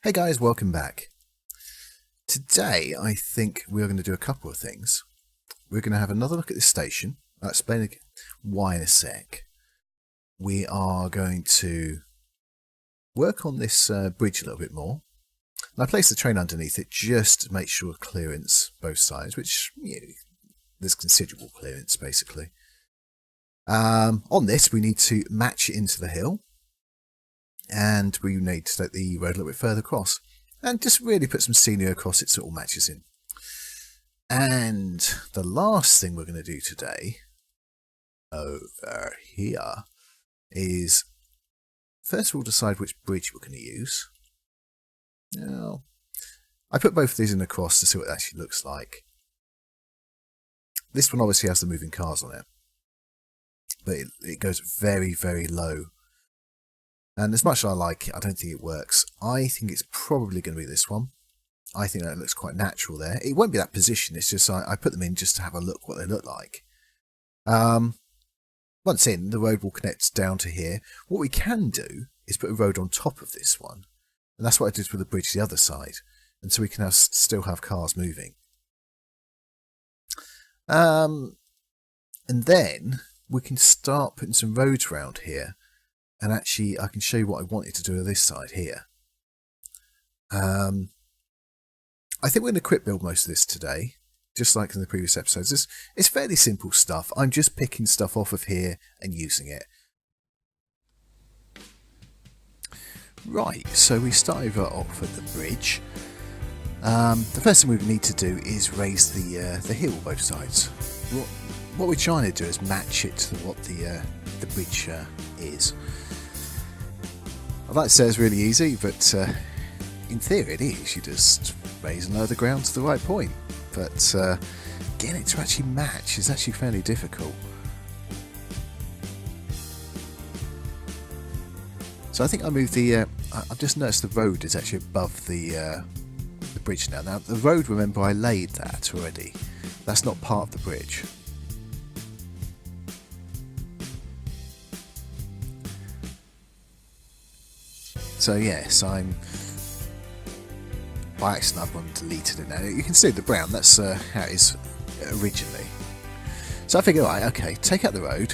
Hey guys, welcome back. Today I think we're going to do a couple of things. We're going to have another look at this station. I'll explain why in a sec. We are going to work on this bridge a little bit more. And I placed the train underneath it just to make sure clearance both sides, which there's considerable clearance basically. On this we need to match it into the hill. And we need to take the road a little bit further across and just really put some scenery across it so it all matches in. And the last thing we're going to do today over here is first of all decide which bridge we're going to use. Now, I put both of these in the cross to see what it actually looks like. This one obviously has the moving cars on it, but it goes very, very low. And as much as I like it, I don't think it works. I think it's probably going to be this one. I think that looks quite natural there. It won't be that position, it's just I put them in just to have a look what they look like. Once in, the road will connect down to here. What we can do is put a road on top of this one. And that's what I did with the bridge the other side. And so we can still have cars moving. And then we can start putting some roads around here. And actually, I can show you what I wanted to do on this side here. I think we're going to quick build most of this today, just like in the previous episodes. It's fairly simple stuff. I'm just picking stuff off of here and using it. Right, so we start over off at the bridge. The first thing we need to do is raise the hill both sides. What we're trying to do is match it to what the bridge is. I'd like to say it's really easy, but in theory it is. You just raise and lower the ground to the right point. But getting it to actually match is actually fairly difficult. So I think I moved the... I've just noticed the road is actually above the bridge now. Now the road, remember, I laid that already. That's not part of the bridge. So yes, by accident I've deleted it now. You can see the brown, that's how it is originally. So I figured, right, okay, take out the road.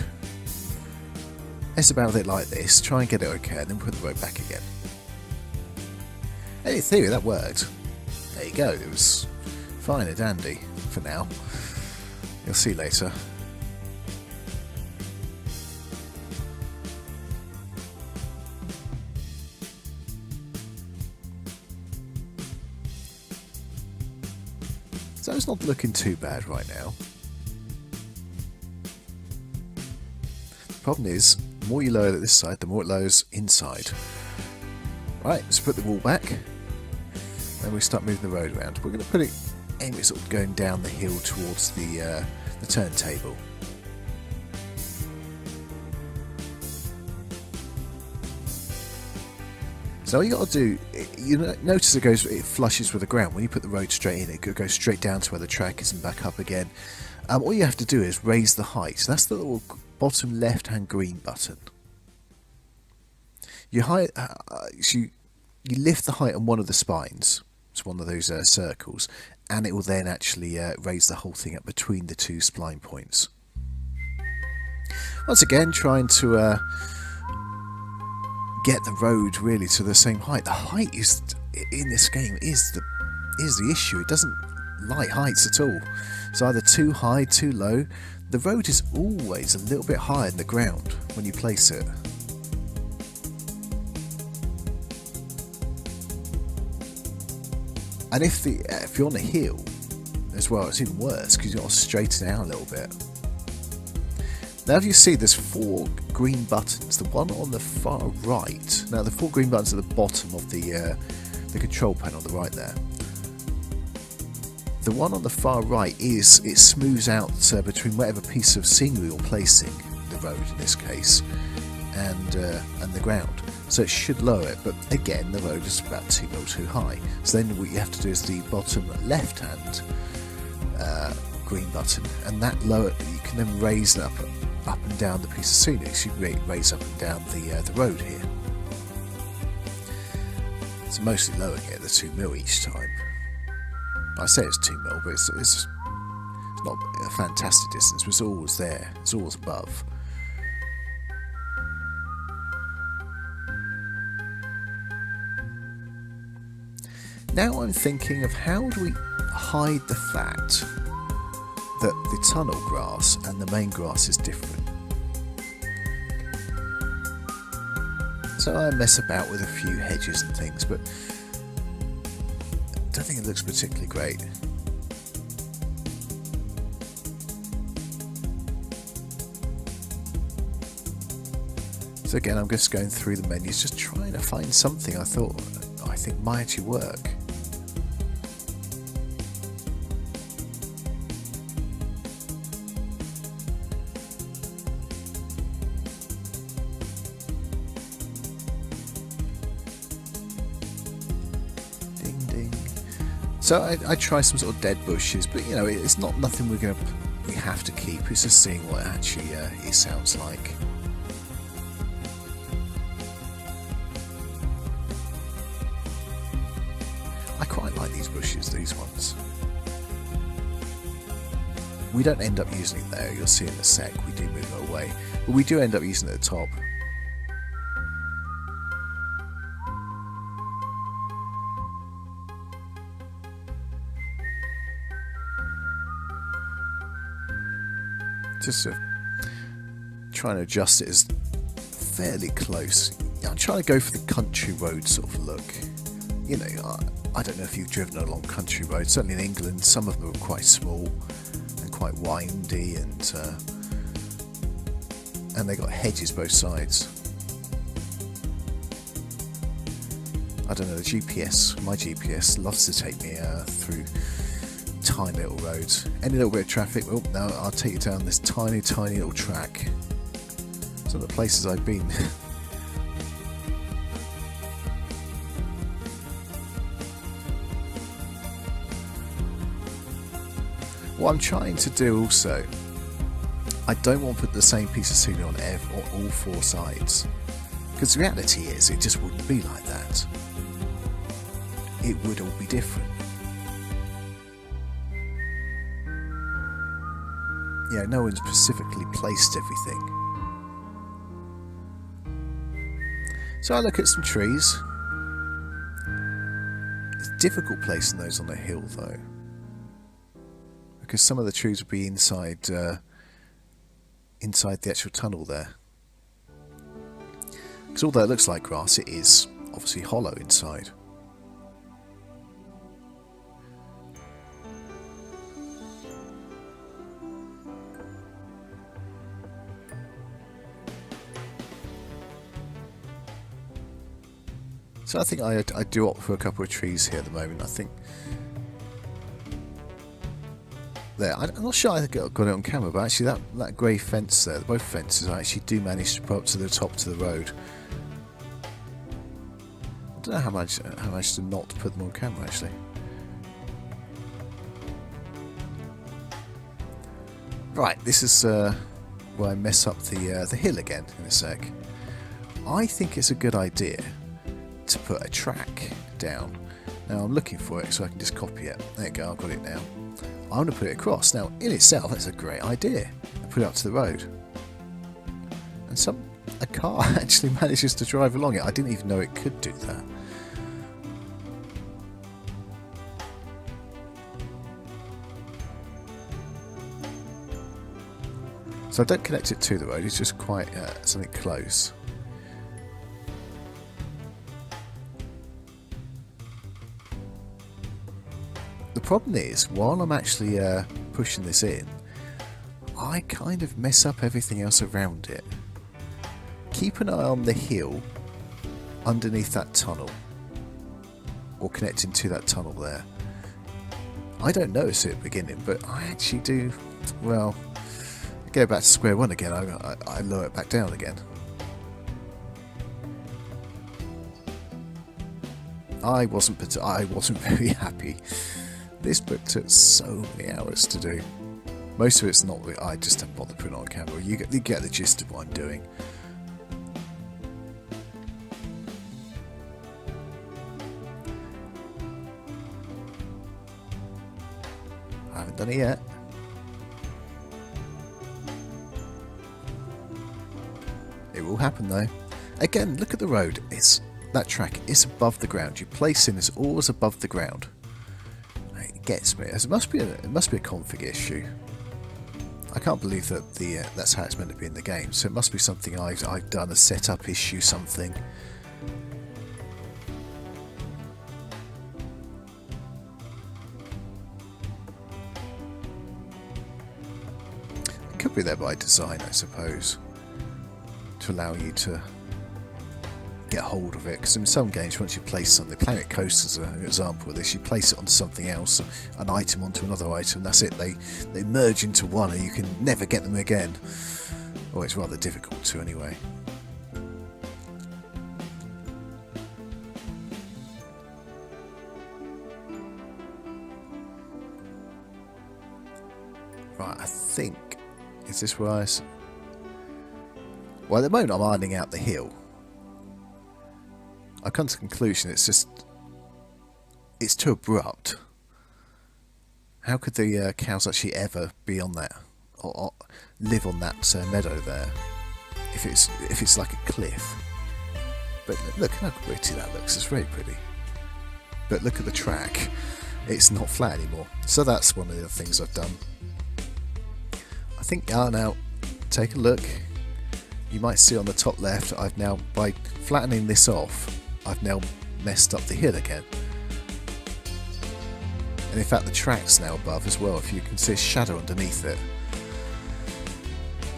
It's about it like this, try and get it okay, and then put the road back again. And in theory that worked. There you go, it was fine and dandy for now. You'll see later. So it's not looking too bad right now. The problem is, the more you lower this side, the more it lowers inside. Right, let's put the wall back. Then we start moving the road around. We're going to put it, aim it sort of going down the hill towards the turntable. So all you got to do, you notice it flushes with the ground. When you put the road straight in, it could go straight down to where the track is and back up again. All you have to do is raise the height. So that's the little bottom left-hand green button. You lift the height on one of the spines. It's one of those circles, and it will then actually raise the whole thing up between the two spline points. Once again, trying to get the road really to the same height. The height is in this game is the issue. It doesn't like heights at all. It's either too high, too low. The road is always a little bit higher than the ground when you place it. And if you're on a hill as well, it's even worse because you've got to straighten it out a little bit. Now if you see, there's 4 green buttons. The one on the far right. Now the 4 green buttons at the bottom of the control panel on the right there. The one on the far right it smooths out between whatever piece of scenery you're placing, the road in this case, and the ground. So it should lower it, but again the road is about 2 mil too high. So then what you have to do is the bottom left hand green button, and that lower, you can then raise it up and down the piece of scenery. So you raise up and down the road here. So mostly lowering it at 2 mil each time. I say it's 2 mil, but it's not a fantastic distance, but it's always there. It's always above. Now I'm thinking of how do we hide the fact that the tunnel grass and the main grass is different. So I mess about with a few hedges and things, but I don't think it looks particularly great. So again, I'm just going through the menus, just trying to find something I think might actually work. Ding ding. So I try some sort of dead bushes, but you know, it's not nothing we have to keep. It's just seeing what actually it sounds like. I quite like these bushes, these ones. We don't end up using it there, you'll see in a sec, we do move it away, but we do end up using it at the top. Just trying to adjust it as fairly close. I'm trying to go for the country road sort of look. You know, I don't know if you've driven along country roads. Certainly in England, some of them are quite small and quite windy, and they got hedges both sides. I don't know. The GPS, my GPS, loves to take me through tiny little roads. Any little bit of traffic, well, no, I'll take you down this tiny little track. Some of the places I've been. What I'm trying to do also, I don't want to put the same piece of scenery on all 4 sides, because the reality is it just wouldn't be like that. It would all be different. Yeah, no one's specifically placed everything. So I look at some trees. It's difficult placing those on a hill though, because some of the trees would be inside the actual tunnel there. Because although it looks like grass, it is obviously hollow inside. So I think I do opt for a couple of trees here at the moment. I think there. I'm not sure I got it on camera, but actually that grey fence there, both fences, I actually do manage to put up to the top to the road. I don't know how much to not put them on camera actually. Right, this is where I mess up the hill again in a sec. I think it's a good idea to put a track down. Now I'm looking for it so I can just copy it. There you go, I've got it now. I'm going to put it across. Now in itself that's a great idea. I put it up to the road. And a car actually manages to drive along it. I didn't even know it could do that. So I don't connect it to the road, it's just quite something close. The problem is, while I'm actually pushing this in, I kind of mess up everything else around it. Keep an eye on the hill underneath that tunnel, or connecting to that tunnel there. I don't notice it at the beginning, but I actually do. Well, I go back to square one again. I lower it back down again. I wasn't very happy. This book took so many hours to do. Most of it's not. I just don't bother putting it on camera. You get the gist of what I'm doing. haven't done it yet. It will happen though. Again, look at the road. That track is above the ground. Your placing is always above the ground. It gets me. It must be a config issue. I can't believe that that's how it's meant to be in the game. So it must be something I've done, a setup issue, something. It could be there by design, I suppose, to allow you to get hold of it, because in some games once you place something, Planet Coaster is an example of this, you place it onto something else, an item onto another item, that's it, they merge into one and you can never get them again. Or it's rather difficult to anyway. Right, I think, is this where well, at the moment I'm ironing out the hill. I come to the conclusion it's too abrupt. How could the cows actually ever be on that or live on that meadow there if it's like a cliff? But look how pretty that looks. It's very pretty. But look at the track. It's not flat anymore. So that's one of the things I've done. I think now take a look. You might see on the top left, I've now, by flattening this off, I've now messed up the hill again. And in fact the track's now above as well, if you can see a shadow underneath it.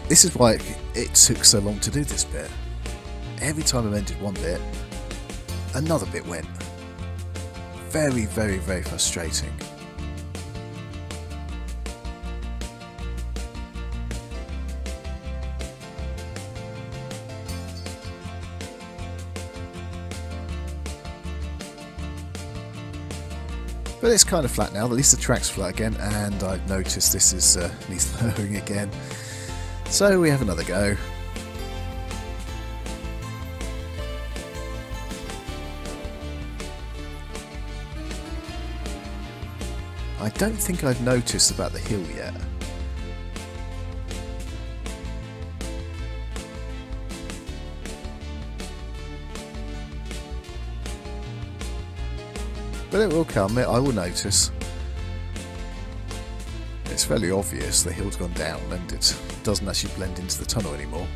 This is why it took so long to do this bit. Every time I ended one bit, another bit went. Very, very, very frustrating. But it's kind of flat now, at least the track's flat again, and I've noticed this is needs lowering again. So we have another go. I don't think I've noticed about the hill yet. But it will come, I will notice. It's fairly obvious the hill's gone down and it doesn't actually blend into the tunnel anymore.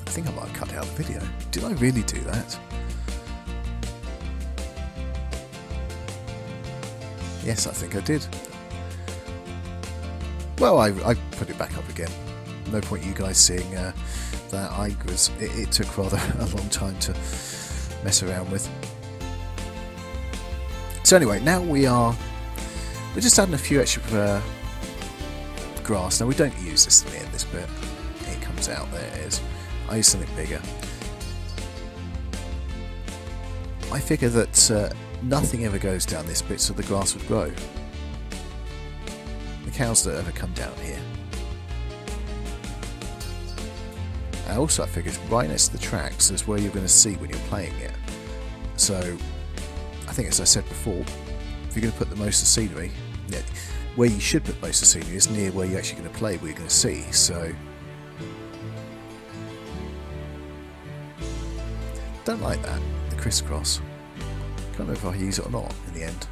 I think I might have cut out the video. Did I really do that? Yes, I think I did. Well, I put it back up again. No point you guys seeing that. It took rather a long time to mess around with. So anyway, now we're just adding a few extra grass. Now we don't use this in this bit. It comes out, there it is. I use something bigger. I figure that nothing ever goes down this bit so the grass would grow. The cows don't ever come down here. And also I figured right next to the tracks is where you're going to see when you're playing it. So I think, as I said before, if you're going to put the most of the scenery, where you should put most of the scenery is near where you're actually going to play, where you're going to see. So don't like that, the crisscross. Can't remember if I use it or not in the end.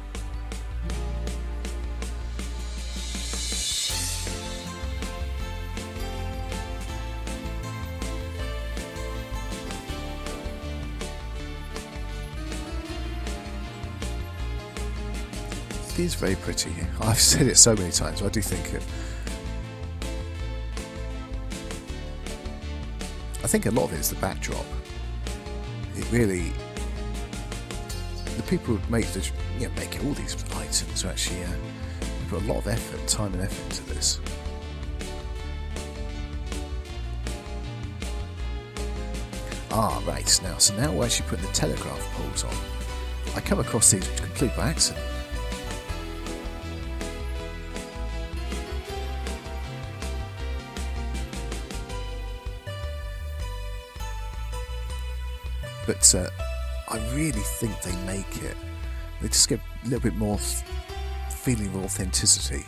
It is very pretty. I've said it so many times, but I do think it. I think a lot of it is the backdrop. It really, the people who make all these items are actually put a lot of effort, time and effort into this. Ah, right, now we're actually putting the telegraph poles on. I come across these completely by accident. but I really think they make it. They just get a little bit more feeling of authenticity.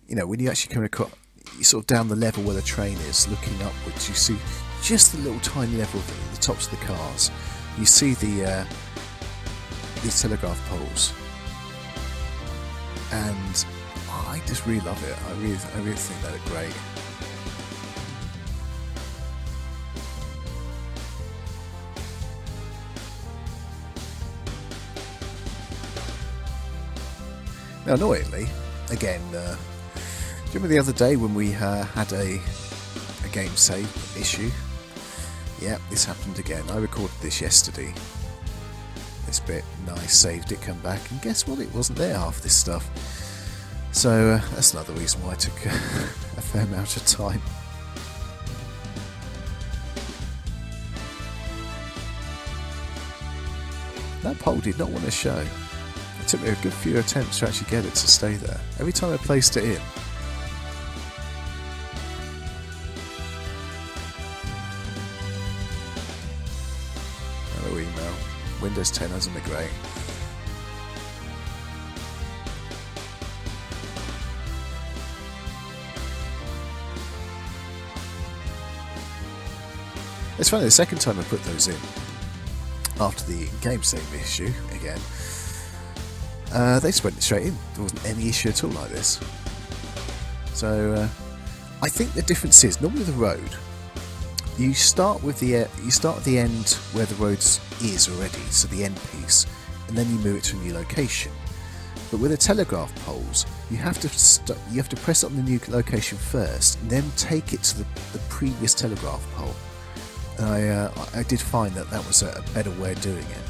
You know, when you actually come across, you sort of down the level where the train is, looking upwards, you see just the little tiny level of the tops of the cars. You see the these telegraph poles, and I just really love it. I really think they look great. Now, annoyingly, again, do you remember the other day when we had a game save issue? Yeah, this happened again. I recorded this yesterday. This bit, and I saved it, come back, and guess what? It wasn't there, half this stuff. So that's another reason why it took a fair amount of time. That pole did not want to show. It took me a good few attempts to actually get it to stay there. Every time I placed it in. Hello email. Windows 10 hasn't been great. It's funny, the second time I put those in, after the game save issue again, they just went straight in. There wasn't any issue at all like this. So I think the difference is normally the road. You start with you start at the end where the road is already, so the end piece, and then you move it to a new location. But with the telegraph poles, you have to press it on the new location first, and then take it to the previous telegraph pole. And I did find that was a better way of doing it.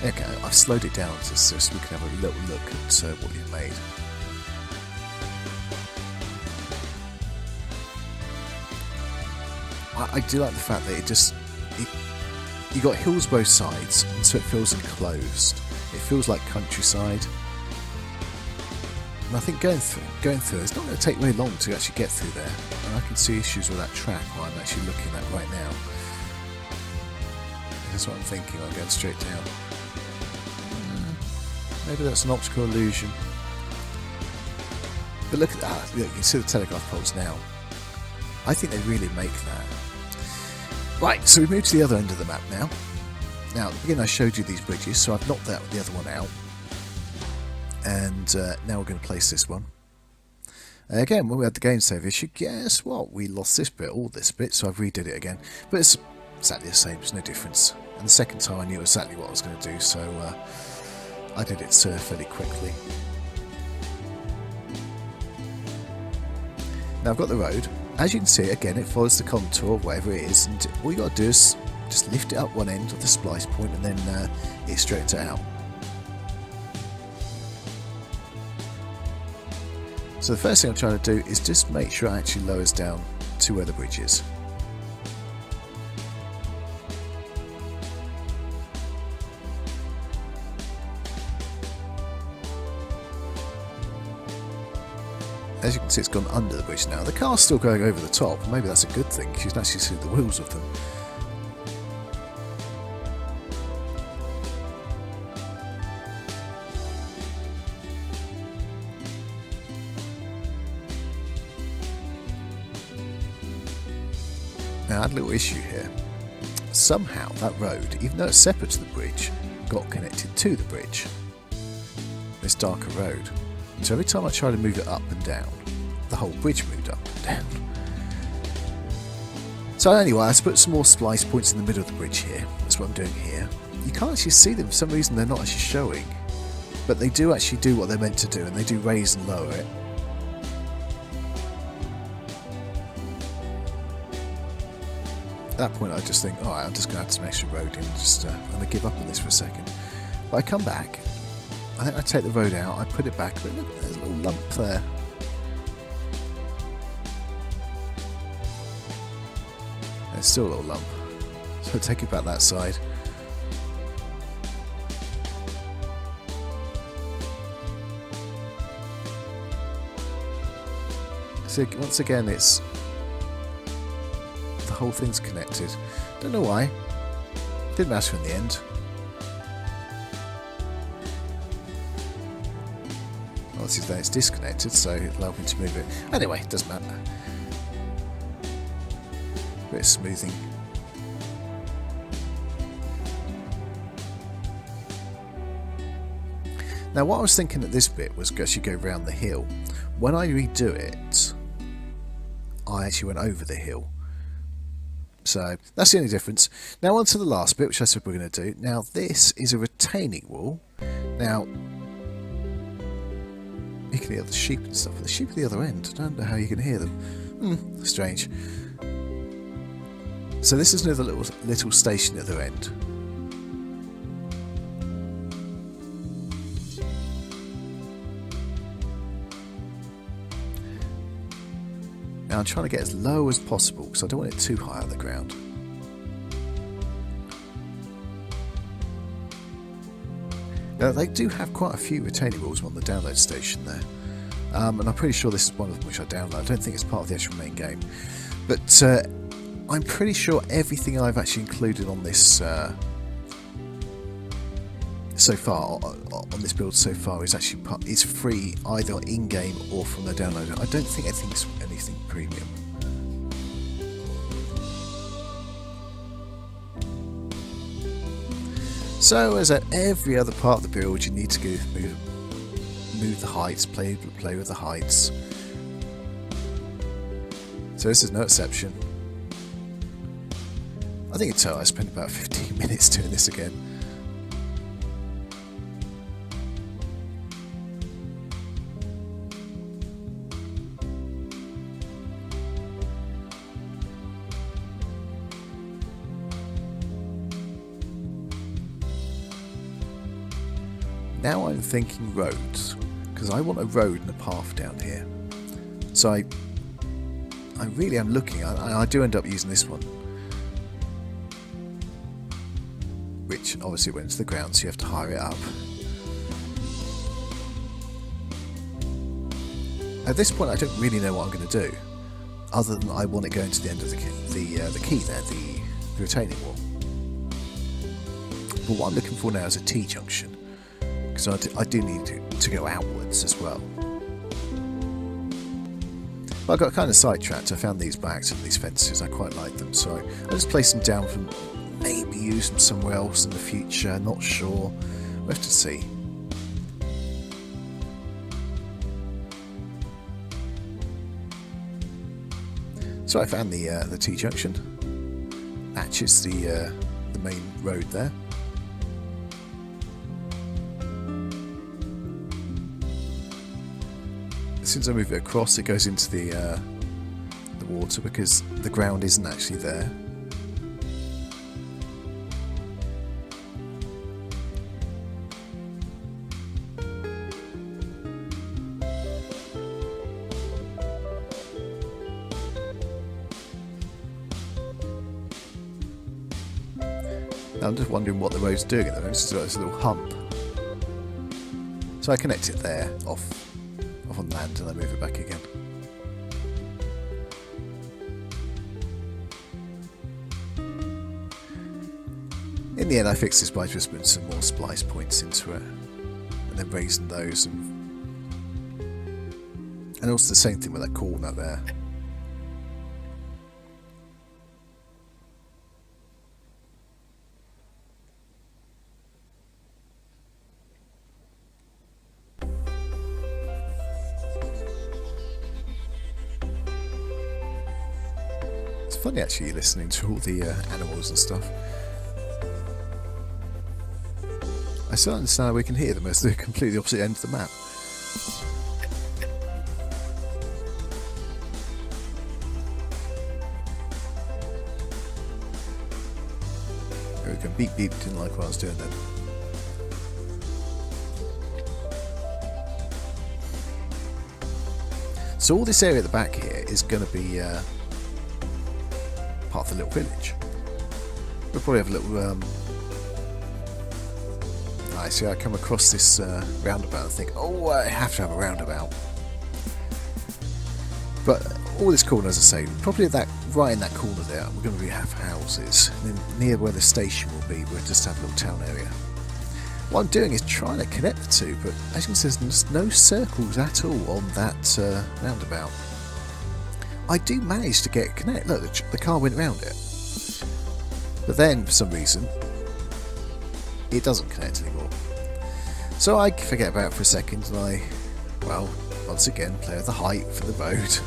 Okay, I've slowed it down so we can have a little look at what you've made. I do like the fact that you got hills both sides, and so it feels enclosed. It feels like countryside. And I think going through, it's not going to take very long to actually get through there. And I can see issues with that track while I'm actually looking at right now. That's what I'm thinking. I'm going straight down. Maybe that's an optical illusion. But look at that. Look, you can see the telegraph poles now. I think they really make that. Right, so we move to the other end of the map now. Now, at the beginning I showed you these bridges, so I've knocked the other one out. And now we're going to place this one. Again, when we had the game save issue, guess what? We lost this bit, all this bit, so I've redid it again. But it's exactly the same, there's no difference. And the second time I knew exactly what I was going to do, so I did it fairly quickly. Now I've got the road. As you can see, again, it follows the contour of whatever it is, and all you got to do is just lift it up one end of the splice point, and then it straightens it out. So the first thing I'm trying to do is just make sure it actually lowers down to where the bridge is. As you can see, it's gone under the bridge now. The car's still going over the top. Maybe that's a good thing, because you can actually see the wheels of them. Now, I had a little issue here. Somehow that road, even though it's separate to the bridge, got connected to the bridge. This darker road. So every time I try to move it up and down, the whole bridge moved up and down. So anyway, I put some more splice points in the middle of the bridge here. That's what I'm doing here. You can't actually see them. For some reason they're not actually showing. But they do actually do what they're meant to do, and they do raise and lower it. At that point I just think, alright, I'm just going to have some extra road in. I'm going to give up on this for a second. But I come back. I think I take the road out, I put it back, but look, there's a little lump there. There's still a little lump. So I take it back that side. So once again, it's the whole thing's connected. Don't know why. Didn't matter in the end. Obviously then it's disconnected, so it'll help me to move it. Anyway, it doesn't matter. Bit of smoothing. Now what I was thinking at this bit was actually go round the hill. When I redo it, I actually went over the hill. So that's the only difference. Now on to the last bit, which I said we're going to do. Now this is a retaining wall. Now you can hear the sheep and stuff. The sheep at the other end. I don't know how you can hear them. Strange. So this is another little station at the end. Now I'm trying to get as low as possible because I don't want it too high on the ground. Now they do have quite a few retaining walls on the download station there, and I'm pretty sure this is one of them which I downloaded. I don't think it's part of the actual main game, but I'm pretty sure everything I've actually included on this so far, on this build so far, is actually is free either in-game or from the downloader. I don't think anything premium. So as at every other part of the build, you need to go move the heights, play with the heights. So this is no exception. I think in total I spent about 15 minutes doing this again. Now I'm thinking roads, because I want a road and a path down here. So I really am looking, I do end up using this one, which obviously went to the ground, so you have to hire it up. At this point I don't really know what I'm going to do, other than I want it going to the end of the key there, the retaining wall. But what I'm looking for now is a T-junction. So I do need to go outwards as well. But I got kind of sidetracked. I found these by accident, these fences. I quite like them, so I just placed them down for maybe use them somewhere else in the future. Not sure. We'll have to see. So I found the T-junction. Matches the main road there. As soon as I move it across, it goes into the water because the ground isn't actually there. Now I'm just wondering what the road's doing at the moment. It's got this little hump. So I connect it there, off on land, and I move it back again. In the end I fixed this by just putting some more splice points into it and then raising those, and also the same thing with that corner there. Funny actually listening to all the animals and stuff. I still understand how we can hear them as they're completely opposite end of the map. There we go, beep beep, didn't like what I was doing then. So all this area at the back here is going to be part of the little village. We'll probably have a little I see I come across this roundabout and think, oh, I have to have a roundabout. But all this corner, as I say, probably right in that corner there, we're going to have houses. And then near where the station will be, we'll just have a little town area. What I'm doing is trying to connect the two, but as you can see, there's no circles at all on that roundabout. I do manage to get it connect. Look, the car went round it. But then, for some reason, it doesn't connect anymore. So I forget about it for a second, and I, well, once again, play with the height for the road.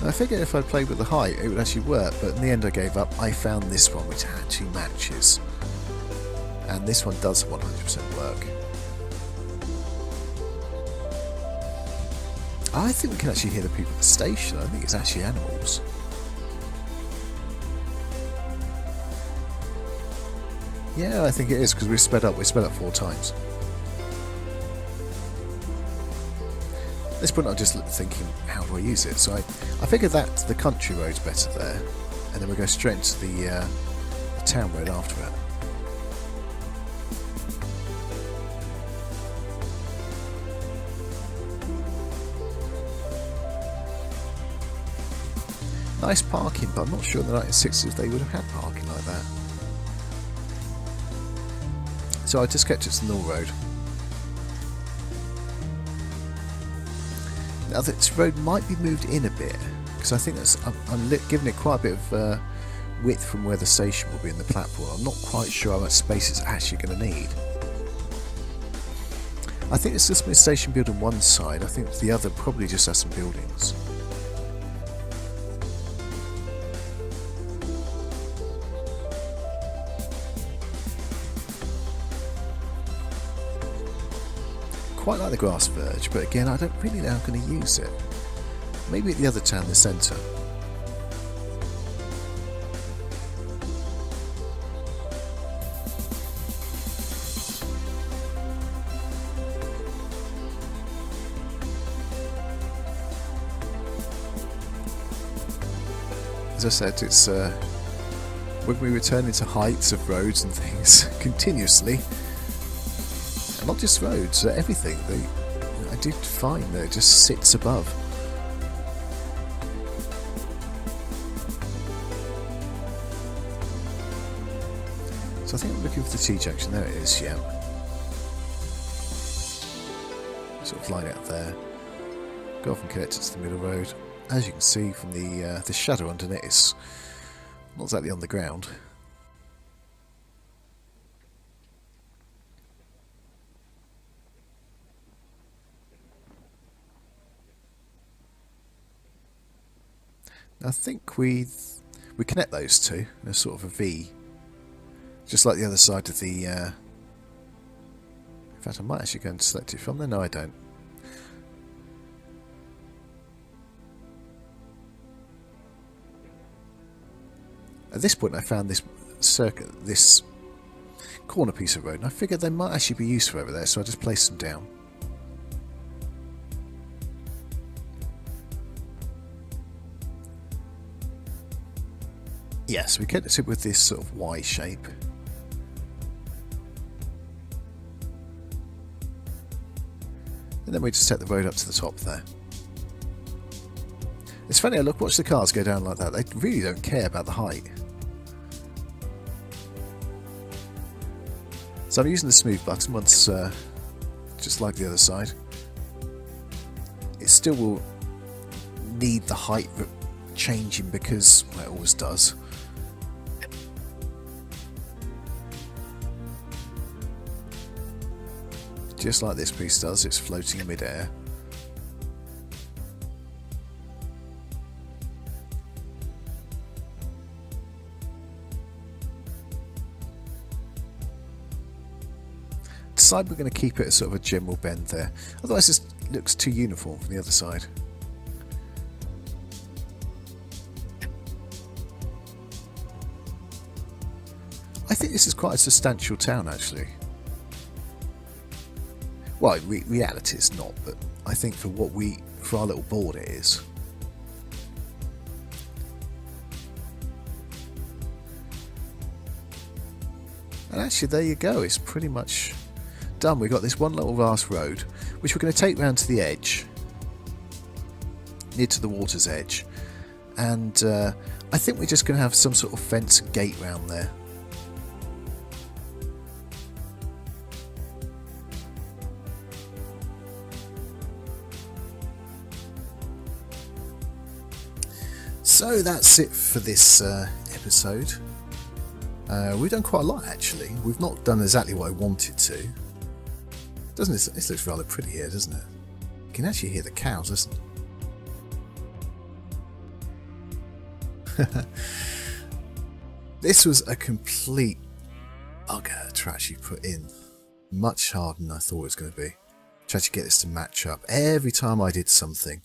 I figured if I played with the height it would actually work, but in the end I gave up. I found this one which actually matches, and this one does 100% work. I think we can actually hear the people at the station. I think it's actually animals. Yeah, I think it is, because we sped up 4 times. At this point I'm just thinking, how do I use it? So I figured that the country road's better there, and then we go straight into the town road after it. Nice parking, but I'm not sure in the 1960s they would have had parking like that. So I just kept it to the Mill Road. Now this road might be moved in a bit, because I think I'm giving it quite a bit of width from where the station will be in the platform. I'm not quite sure how much space it's actually going to need. I think it's just a station built on one side. I think the other probably just has some buildings. Quite like the grass verge, but again I don't really know how I'm going to use it. Maybe at the other town, the centre. As I said, it's when we return into heights of roads and things continuously. Not just roads, everything. I did find that it just sits above. So I think I'm looking for the T-junction. There it is, yeah. Sort of line it up there. Go off and connect it to the middle road. As you can see from the shadow underneath, it's not exactly on the ground. I think we connect those two in a sort of a V, just like the other side of the. In fact, I might actually go and select it from there. No, I don't. At this point, I found this this corner piece of road, and I figured they might actually be useful over there, so I just placed them down. Yes, we connect it with this sort of Y shape. And then we just take the road up to the top there. It's funny, watch the cars go down like that. They really don't care about the height. So I'm using the smooth button once, just like the other side. It still will need the height changing because well, it always does. Just like this piece does, it's floating in mid-air. Decide we're going to keep it a sort of a general bend there, otherwise this looks too uniform from the other side. I think this is quite a substantial town actually. Well, in reality it's not, but I think for our little board it is. And actually, there you go. It's pretty much done. We've got this one little vast road, which we're going to take round to the edge, near to the water's edge. And I think we're just going to have some sort of fence gate round there. So that's it for this episode. We've done quite a lot actually. We've not done exactly what I wanted to. Doesn't it? This looks rather pretty here, doesn't it? You can actually hear the cows, listen. This was a complete bugger to actually put in. Much harder than I thought it was going to be. To actually get this to match up. Every time I did something,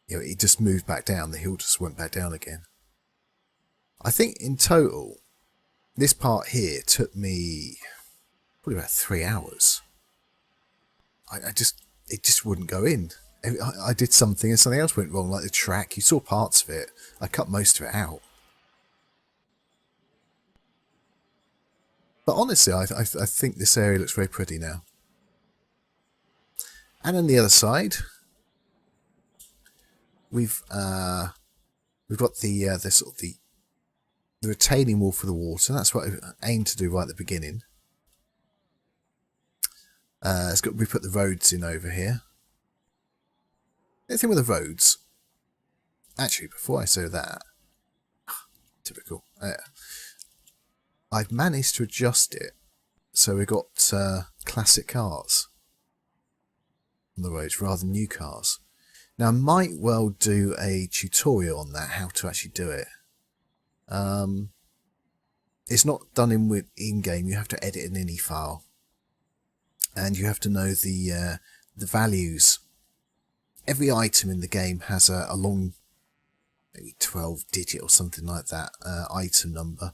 it just moved back down. The hill just went back down again. I think in total, this part here took me probably about 3 hours. It just wouldn't go in. I did something and something else went wrong, like the track. You saw parts of it. I cut most of it out. But honestly, I think this area looks very pretty now. And on the other side, we've got the sort of the retaining wall for the water. That's what I aimed to do right at the beginning. We put the roads in over here. The thing with the roads, actually, before I say that, typical. I've managed to adjust it so we've got classic cars on the roads rather than new cars. Now, I might well do a tutorial on that, how to actually do it. It's not done in-game. You have to edit an ini file. And you have to know the values. Every item in the game has a long, maybe 12-digit or something like that, item number.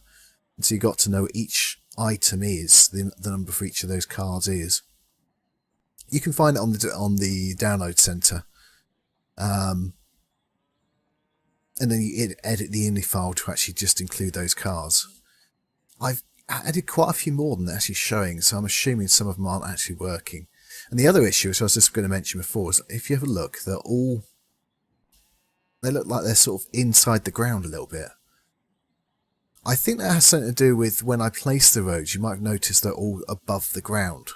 And so you've got to know what each item is, the number for each of those cards is. You can find it on the download center. And then you edit the ini file to actually just include those cars. I've added quite a few more than they're actually showing, so I'm assuming some of them aren't actually working. And the other issue, which I was just going to mention before, is if you have a look, they look like they're sort of inside the ground a little bit. I think that has something to do with when I place the roads. You might have noticed they're all above the ground.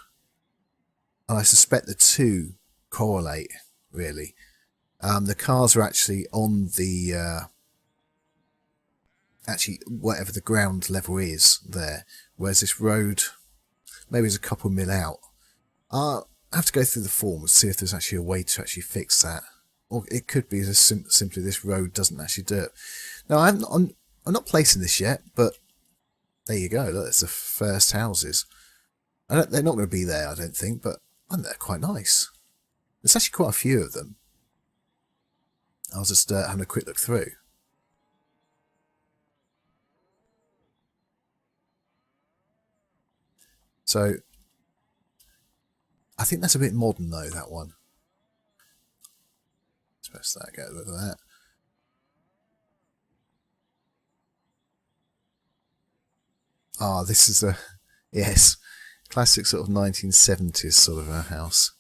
And I suspect the two correlate, really. The cars are actually on the whatever the ground level is there, whereas this road maybe is a couple mil out. I have to go through the forms to see if there's actually a way to actually fix that, or it could be as simply this road doesn't actually do it. Now I'm not placing this yet, but there you go. Look, it's the first houses. They're not going to be there, I don't think, but I think they're quite nice. There's actually quite a few of them. I was just having a quick look through. So, I think that's a bit modern though, that one. Let's press that, get a look at that. Ah, this is yes, classic sort of 1970s sort of a house.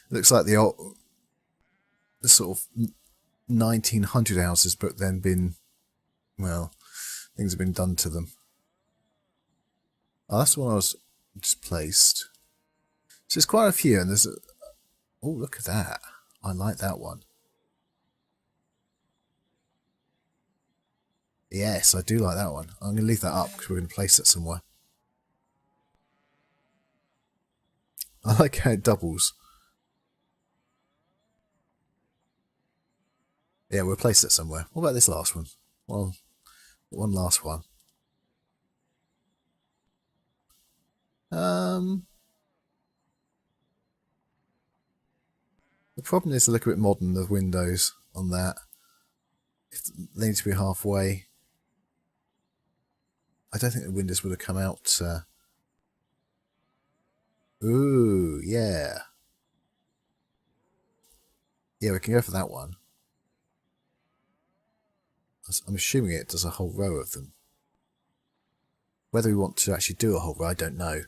Looks like the sort of 1900 houses, but then been, well, things have been done to them. Oh, that's the one I was just placed. So there's quite a few, and there's oh, look at that. I like that one. Yes, I do like that one. I'm going to leave that up because we're going to place it somewhere. I like how it doubles. Yeah, we'll place it somewhere. What about this last one? Well, one last one. The problem is they look a bit modern, the windows on that. They need to be halfway. I don't think the windows would have come out. Ooh, yeah. Yeah, we can go for that one. I'm assuming it does a whole row of them. Whether we want to actually do a whole row, I don't know.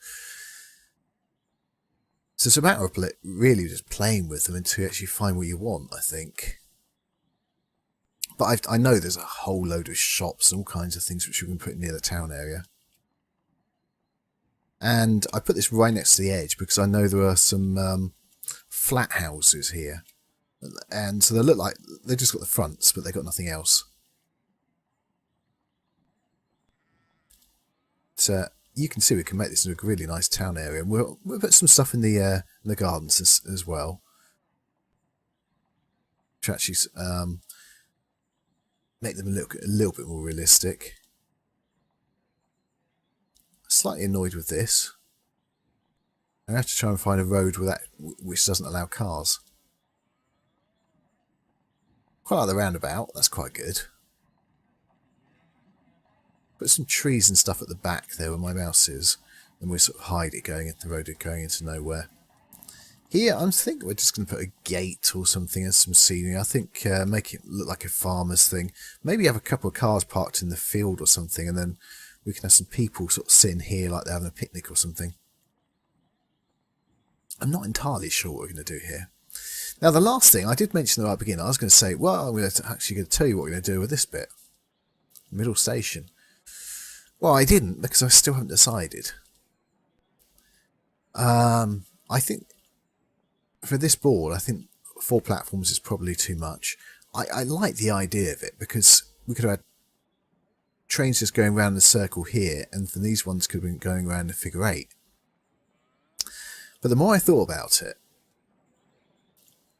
So it's a matter of really just playing with them until you actually find what you want, I think. But I know there's a whole load of shops and all kinds of things which we can put near the town area. And I put this right next to the edge because I know there are some flat houses here. And so they look like they've just got the fronts, but they've got nothing else. So you can see we can make this into a really nice town area. And we'll put some stuff in the gardens as well. To actually make them look a little bit more realistic. Slightly annoyed with this. I have to try and find a road which doesn't allow cars. Quite like the roundabout, that's quite good. Put some trees and stuff at the back there where my mouse is, and we'll sort of hide it going into the road going into nowhere. Here, I'm thinking we're just going to put a gate or something as some scenery. I think make it look like a farmer's thing. Maybe have a couple of cars parked in the field or something, and then we can have some people sort of sitting here like they're having a picnic or something. I'm not entirely sure what we're going to do here. Now, the last thing I did mention at the beginning, I was going to say, well, I'm actually going to tell you what we're going to do with this bit. Middle station. Well, I didn't because I still haven't decided. I think for this board, I think 4 platforms is probably too much. I like the idea of it because we could have had trains just going around in a circle here, and then these ones could have been going around the figure 8. But the more I thought about it,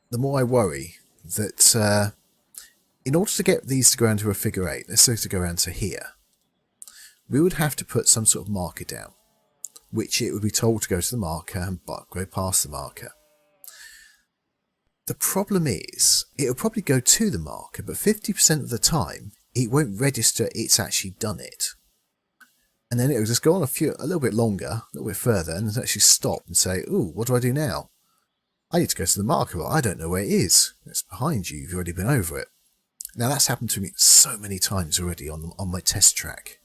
the more I worry that in order to get these to go around to a figure 8, let's say to go around to here, we would have to put some sort of marker down, which it would be told to go to the marker and go past the marker. The problem is, it'll probably go to the marker, but 50% of the time, it won't register it's actually done it. And then it'll just go on a little bit longer, a little bit further, and actually stop and say, ooh, what do I do now? I need to go to the marker, but I don't know where it is. It's behind you, you've already been over it. Now that's happened to me so many times already on my test track.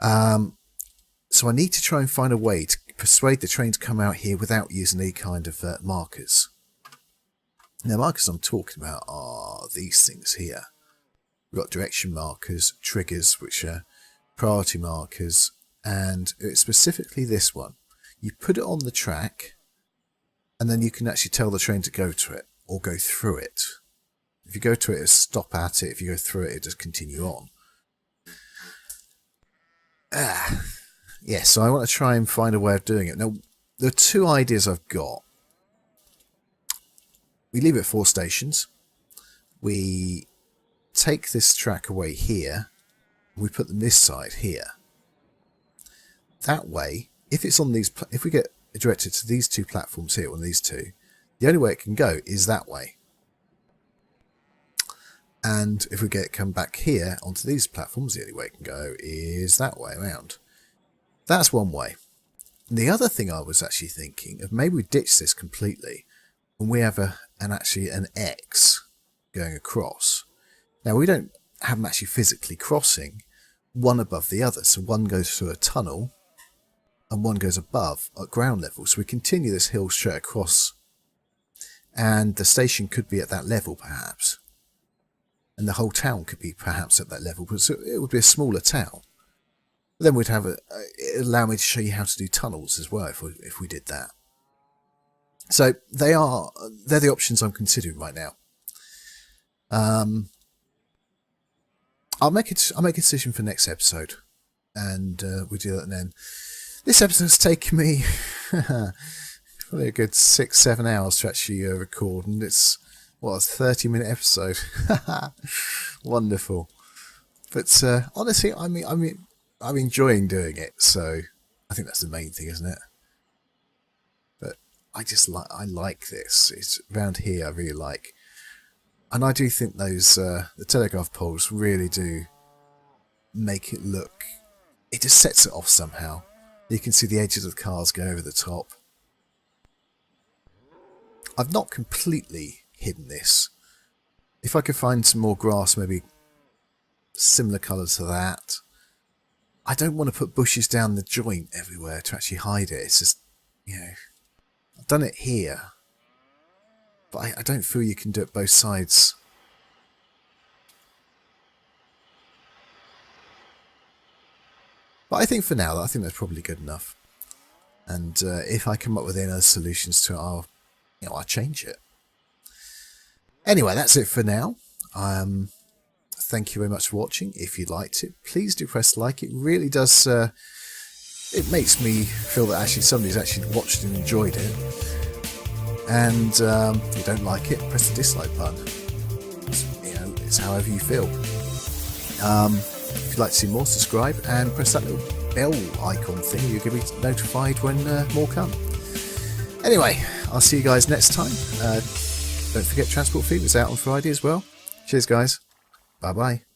So I need to try and find a way to persuade the train to come out here without using any kind of markers. Now, markers I'm talking about are these things here. We've got direction markers, triggers, which are priority markers, and it's specifically this one. You put it on the track, and then you can actually tell the train to go to it, or go through it. If you go to it, it'll stop at it. If you go through it, it'll just continue on. Yeah, so I want to try and find a way of doing it. Now, there are 2 ideas I've got. We leave it 4 stations. We take this track away here. We put them this side here. That way, if it's on these, if we get directed to these 2 platforms here, one of these 2, the only way it can go is that way. And if we come back here onto these platforms, the only way it can go is that way around. That's one way. And the other thing I was actually thinking of, maybe we ditch this completely and we have an X going across. Now we don't have them actually physically crossing one above the other. So one goes through a tunnel and one goes above at ground level. So we continue this hill straight across, and the station could be at that level perhaps. And the whole town could be perhaps at that level, but it would be a smaller town. But then we'd have it'd allow me to show you how to do tunnels as well if we did that. So they're the options I'm considering right now. I'll make a decision for next episode, and we'll do that then. This episode's taken me probably a good 6-7 hours to actually record, and it's a 30-minute episode. Wonderful. But honestly, I'm enjoying doing it, so I think that's the main thing, isn't it? But I like this. It's around here I really like. And I do think those the Telegraph poles really do make it look, it just sets it off somehow. You can see the edges of the cars go over the top. I've not completely hidden this. If I could find some more grass maybe similar colour to that. I don't want to put bushes down the joint everywhere to actually hide it. It's just, you know, I've done it here, but I don't feel you can do it both sides. But I think for now, I think that's probably good enough. And if I come up with any other solutions to it, I'll change it. Anyway, that's it for now. Thank you very much for watching. If you liked it, please do press like. It really does. It makes me feel that actually somebody's actually watched and enjoyed it. And if you don't like it, press the dislike button. It's however you feel. If you'd like to see more, subscribe and press that little bell icon thing. You're going to be notified when more come. Anyway, I'll see you guys next time. Don't forget Transport Fever's out on Friday as well. Cheers, guys. Bye-bye.